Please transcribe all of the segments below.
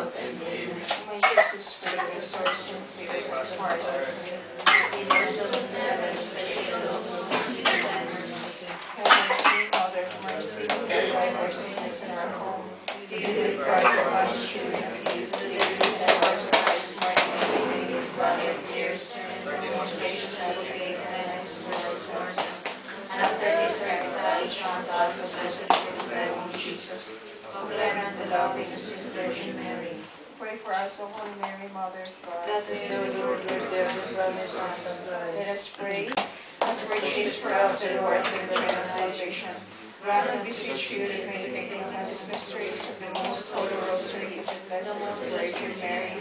out and amen. My Jesus, forgive us our sins, save us from fire. Lead us to the heaven, especially those who need thy mercy. Heavenly Mother of mercy, revive our sickness in our home. Lead the cries of God's children of youth, the leaders and our sighs, marking the baby's valley of tears, for demonstrations that will be and as Lord's mercy. And after this exaltation unto us, O blessed fruit of thy womb, Jesus, O clement, the loving, the sweet Virgin Mary. Pray for us, O Holy Mary, Mother of God. That we know Lord, your death is promises of Let Christ. us pray. As purchase for us the Lord through the eternal salvation. Grant and beseech you that meditating on these mysteries of the most holy rosary of the Blessed Virgin Mary,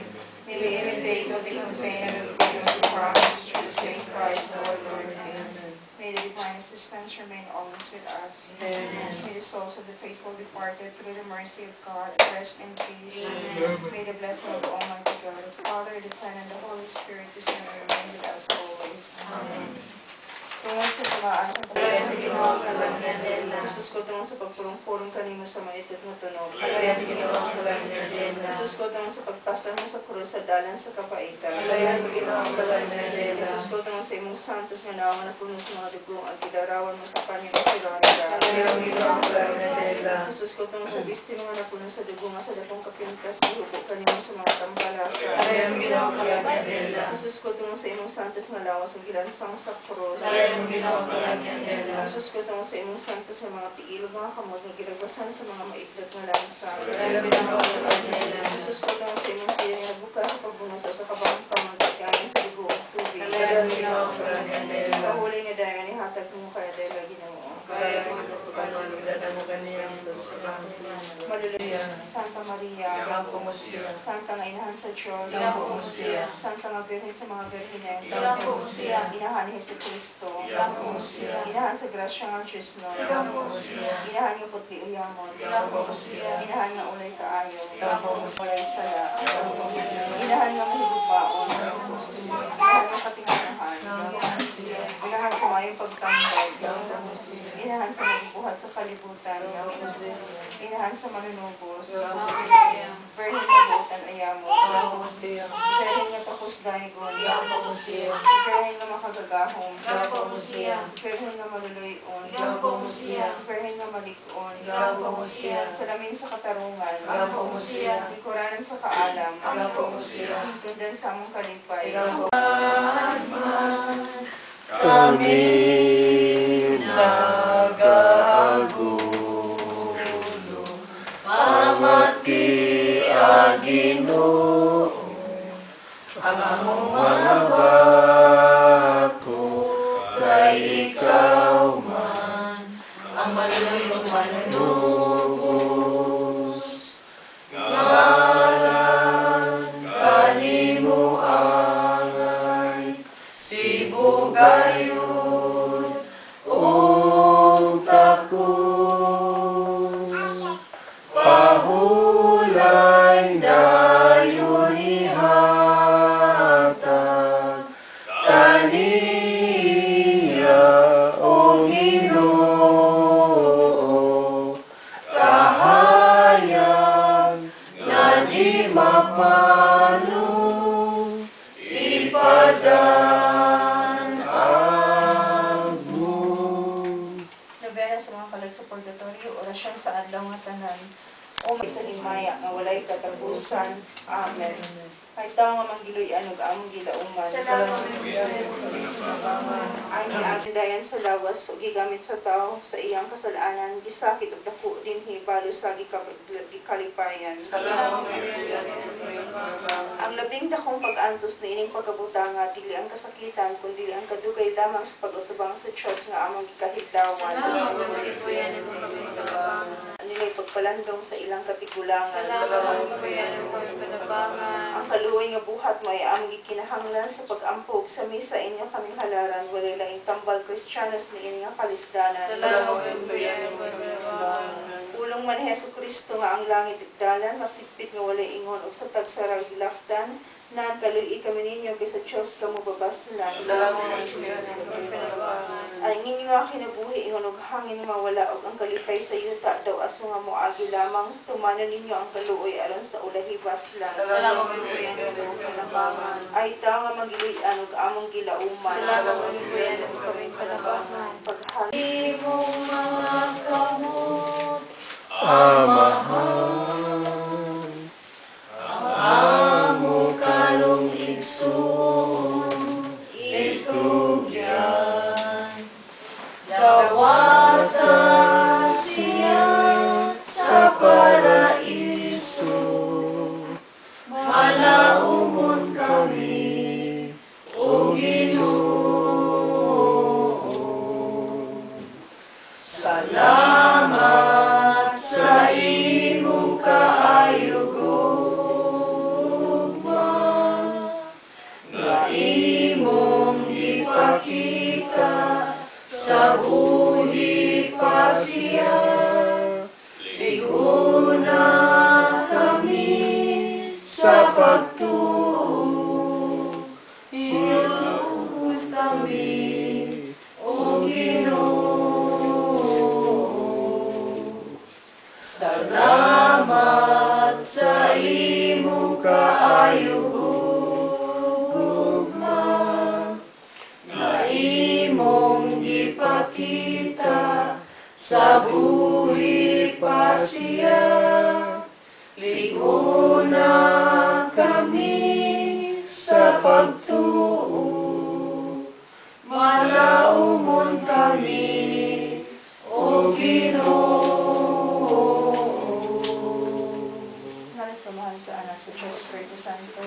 may we imitate what they contain and obey what they promise through the same Christ our Lord. Amen. May the divine assistance remain always with us. Amen. May the souls of the faithful departed through the mercy of God rest in peace. Amen. May the blessing of Almighty God, the Father, the Son, and the Holy Spirit descend and remain with us always. Amen. Tungo sa tumaan ng Kaya ang ginawang kalangyan Jesus ko tungo sa pagpurong-purong kanimo sa malitit na tunog. Kaya ang ginawang kalangyan Jesus ko tungo sa pagpasang mo sa krus sa dalan sa kapaitan. Kaya ang ginawang kalangyan Jesus ko tungo sa imong santos nga naman na puno sa mga dugong at idarawan mo sa kanyang kapiranga. Kaya ang ginawang kalangyan Jesus ko tungo sa bistimo nga napuno sa dugong nga sa dakong kapintas ihubo kanimo sa mga tambalasa. Kaya ang ginawang kalangyan Jesus ko tungo sa imong santos nga lawas ang gilansang sa krus. Kaya ang ginawang kalangyan Jesus ko tungo sa imong santos nga mga tiilog mga kamot nga gilagwasan sa mga maidlat nga lansa. Kaya ang ginawang kalangyan Jesus ko tungo sa imong tiyan nga bukas sa pagbunusa sa kabang pamagkakain sa dugo at tubig. Kaya ang ginawang kalangyan Kahuli nga dahil nga nihatag mo kaya dahil lagi na mo. Kaya ang ginawang mo kaniyang doon sa kanila. Maluluya, Santa Maria, Gampo mo siya. Santa nga inahan sa Diyos, Gampo mo siya. Santa nga Birhen sa mga Birhines, Gampo mo siya. inahan ni Jesucristo, Gampo mo siya. inahan sa grasya nga Diyos no, Gampo mo siya. inahan nga putli uyamon, Gampo mo siya. inahan nga ulay kaayo, Gampo mo siya. ulay sala, Gampo mo siya. inahan nga mahigugbaon, Gampo mo siya. inahan nga katinganahan, Gampo mo siya. inahan sa mayong pagtambay, Gampo mo siya. inahan sa magbuhat sa kalibutan, Gampo mo siya. inahan sa manunubos, Gampo mo siya. Birhen nga buutan ayamo, Gampo mo siya. Birhen nga tapos dahigol, Gampo mo siya. Birhen nga makagagahong, Gampo mo siya. Birhen nga maluluyon, Gampo mo siya. Birhen nga malikon, Gampo mo siya. salamin sa katarungan, Gampo mo siya. lingkuranan sa kaalam, Gampo mo siya. tundan sa among kalipay, Gampo kami nagagulo, pamati Ginoo, ang among mga bako, kay ikaw man, ang malulong manunubos, ngalan kanimo angay, sibugayon, ug takos, pahulay dayon ihatag, kaniya o Ginoo, kahayag na di mapano, ipadaan-ag-mo. nobena sa mga kalag sa purgatorio, orasyon sa adlaw nga tanan, o may sa himaya nga walay katapusan. Amen. Ay tao nga manggiloy anog among gidauman. Ang giagdayan sa lawas o gigamit sa tao sa iyang kasalanan, gisakit ug dako din hibalo sa gikalipayan. Ang labing dakong pag-antos na ining pagkabutanga, dili ang kasakitan, kundi ang kadugay lamang sa pag-utubang sa Diyos nga among gikahidlawan. Nila'y pagpalandong sa ilang katigulangan. Ang kaluoy nga buhat mo ay among gikinahanglan sa pag-ampog sa misa inyo kaming halaran, walay laing tambal Kristiyanos ni ining kalisdanan. Ulong man Jesucristo nga ang langit dalan, masipit nga walay ingon ug sa tagsarag gilafdan, nagkaluy kami ninyo kaysa Diyos kamo babaslan. Ang ninyo nga kinabuhi, ingon og hangin mawala og ang kalipay sa yuta daw aso nga moagi lamang tumano ninyo ang kaluoy aron sa ulahibas lang. Salamat mo yan ang panabangan. Ay ta nga magilian og among gilauman. Salamat mo yan ang kaming panabangan. Paghangin mong mga kamot, Amahan, amo karong igsoon, itugyan, dawata siya sa paraiso, malaumon kami, o Ginoo. Salamat sa imong kaayo gugma, nga imong ipakita sa buhi pa siya. Liguna kami sa pagtuo, inuod kami, o Ginoo. Salamat sa imong kaayo gugma, nga imong gipakita sa buhi pa siya. Liguna kami sa pagtuo, malaumon kami, o Ginoo. Samahan sa anak sa Diyos Espiritu Santo.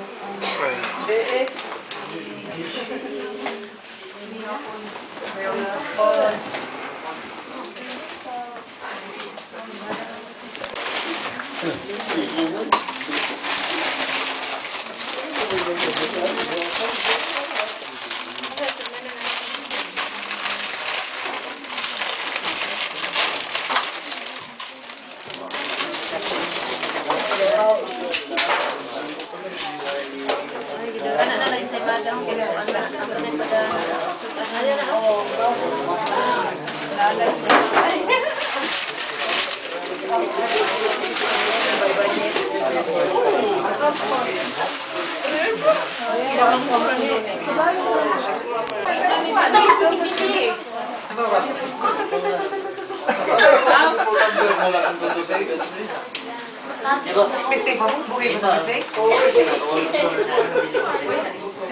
Kasi ba mo? Buhay mo kasi? Oo.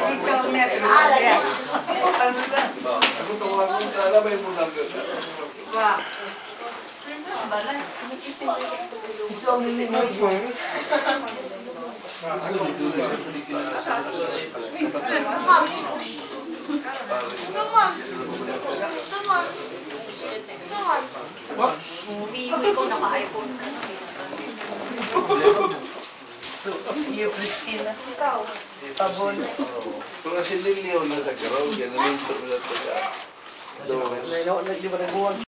Ikaw na ito siya. Ano ba? Aku tahu aku tak ada yang mudah ke. Ba? Isang nili mo po. Aku dulu sedikit. Iyo, Christina. Ikaw. Pabon. Kung kasi niliw na sa karaw, yan na yung tulad ko. Di ba nagbuwag?